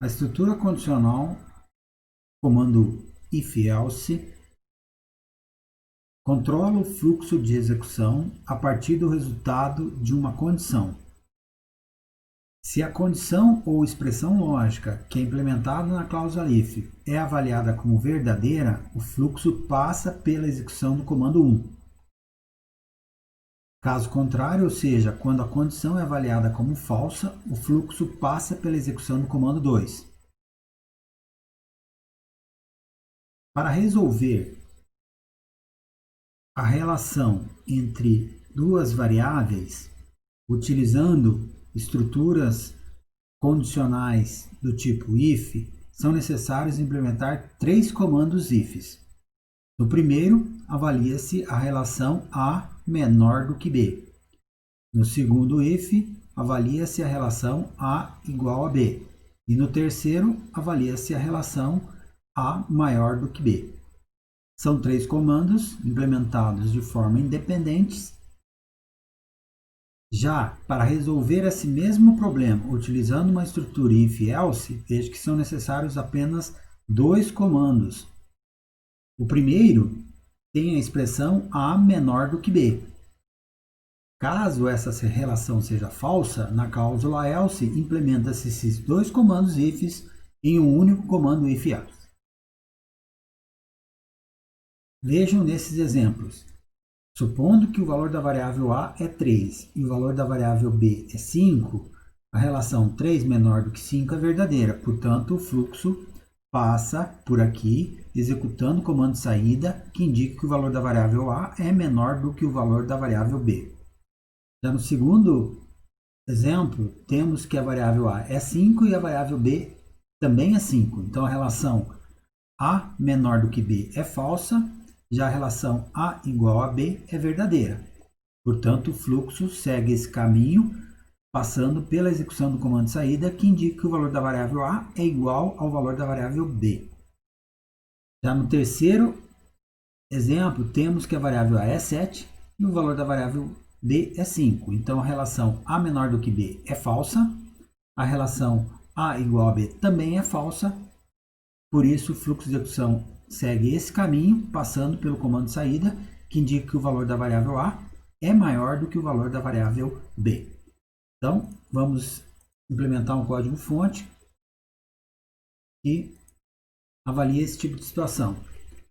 A estrutura condicional, comando if-else, controla o fluxo de execução a partir do resultado de uma condição. Se a condição ou expressão lógica que é implementada na cláusula if é avaliada como verdadeira, o fluxo passa pela execução do comando 1. Caso contrário, ou seja, quando a condição é avaliada como falsa, o fluxo passa pela execução do comando 2. Para resolver a relação entre duas variáveis, utilizando estruturas condicionais do tipo if, são necessários implementar 3 comandos ifs. No primeiro, avalia-se a relação A menor do que B. No segundo if, avalia-se a relação A igual a B. E no terceiro, avalia-se a relação A maior do que B. São 3 comandos implementados de forma independente. Já para resolver esse mesmo problema utilizando uma estrutura if-else, veja que são necessários apenas 2 comandos. O primeiro tem a expressão A menor do que B. Caso essa relação seja falsa, na cláusula else implementa-se esses 2 comandos ifs em um único comando if-else. Vejam nesses exemplos. Supondo que o valor da variável A é 3 e o valor da variável B é 5, a relação 3 menor do que 5 é verdadeira, portanto, o fluxo passa por aqui, executando o comando saída, que indica que o valor da variável A é menor do que o valor da variável B. Já no segundo exemplo, temos que a variável A é 5 e a variável B também é 5. Então, a relação A menor do que B é falsa, já a relação A igual a B é verdadeira. Portanto, o fluxo segue esse caminho, passando pela execução do comando saída, que indica que o valor da variável A é igual ao valor da variável B. Já no terceiro exemplo, temos que a variável A é 7 e o valor da variável B é 5. Então, a relação A menor do que B é falsa, a relação A igual a B também é falsa, por isso o fluxo de execução segue esse caminho, passando pelo comando saída, que indica que o valor da variável A é maior do que o valor da variável B. Então, vamos implementar um código-fonte que avalia esse tipo de situação.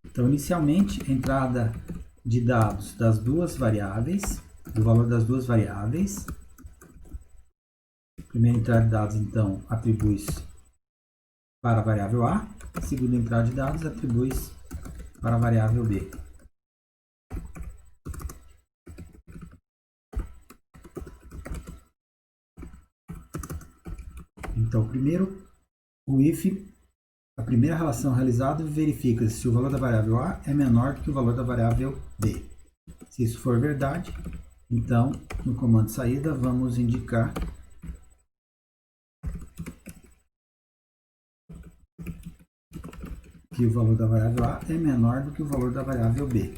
Então, inicialmente, a entrada de dados das duas variáveis, do valor das duas variáveis. Primeira entrada de dados, então, atribui-se para a variável A. Segunda entrada de dados, atribui-se para a variável B. Então, primeiro, o if, a primeira relação realizada, verifica se o valor da variável A é menor do que o valor da variável B. Se isso for verdade, então, no comando saída, vamos indicar que o valor da variável A é menor do que o valor da variável B.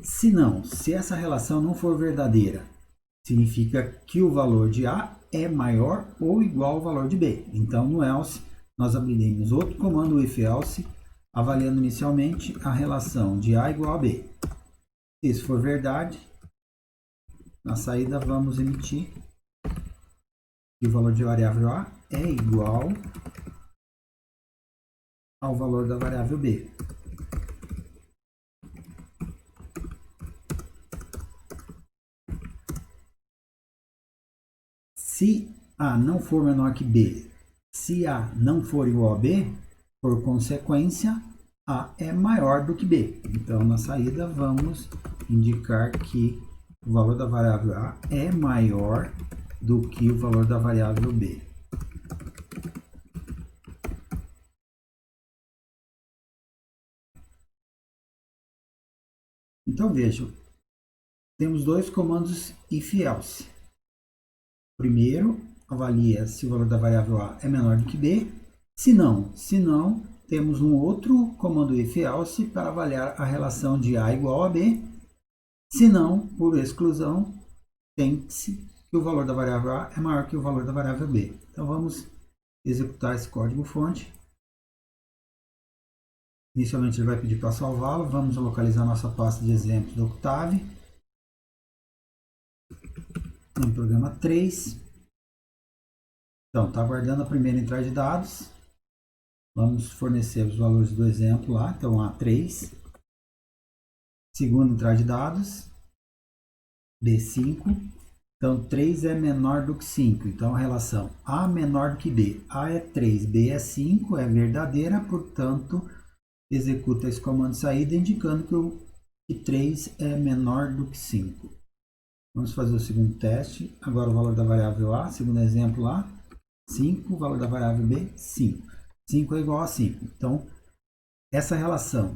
Se não, se essa relação não for verdadeira, significa que o valor de A é maior ou igual ao valor de B. Então, no else, nós abriremos outro comando, if-else, avaliando inicialmente a relação de A igual a B. Se isso for verdade, na saída vamos emitir que o valor de variável A é igual ao valor da variável B. Se A não for menor que B, se A não for igual a B, por consequência, A é maior do que B. Então, na saída, vamos indicar que o valor da variável A é maior do que o valor da variável B. Então, vejam, temos 2 comandos if-else. Primeiro, avalia se o valor da variável A é menor do que B. Se não, temos um outro comando if-else para avaliar a relação de A igual a B. Se não, por exclusão, tem-se que o valor da variável A é maior que o valor da variável B. Então vamos executar esse código-fonte. Inicialmente ele vai pedir para salvá-lo. Vamos localizar nossa pasta de exemplos do Octave. No programa 3. Então, está aguardando a primeira entrada de dados. Vamos fornecer os valores do exemplo lá. Então, A3. Segunda entrada de dados. B5. Então, 3 é menor do que 5. Então, a relação A menor do que B. A é 3, B é 5, é verdadeira, portanto, executa esse comando de saída indicando que 3 é menor do que 5. Vamos fazer o segundo teste. Agora o valor da variável A, segundo exemplo lá, 5, o valor da variável B, 5. 5 é igual a 5. Então, essa relação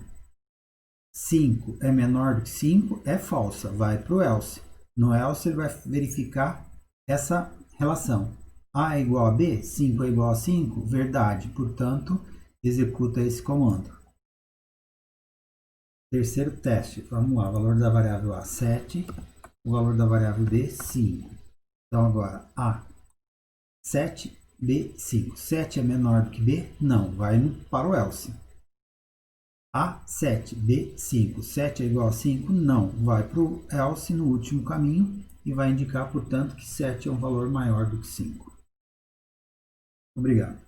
5 é menor do que 5 é falsa, vai para o else. No else ele vai verificar essa relação. A é igual a B, 5 é igual a 5, verdade. Portanto, executa esse comando. Terceiro teste, vamos lá, o valor da variável A, 7, o valor da variável B, 5. Então agora, A, 7, B, 5. 7 é menor do que B? Não, vai para o else. A, 7, B, 5. 7 é igual a 5? Não, vai para o else no último caminho e vai indicar, portanto, que 7 é um valor maior do que 5. Obrigado.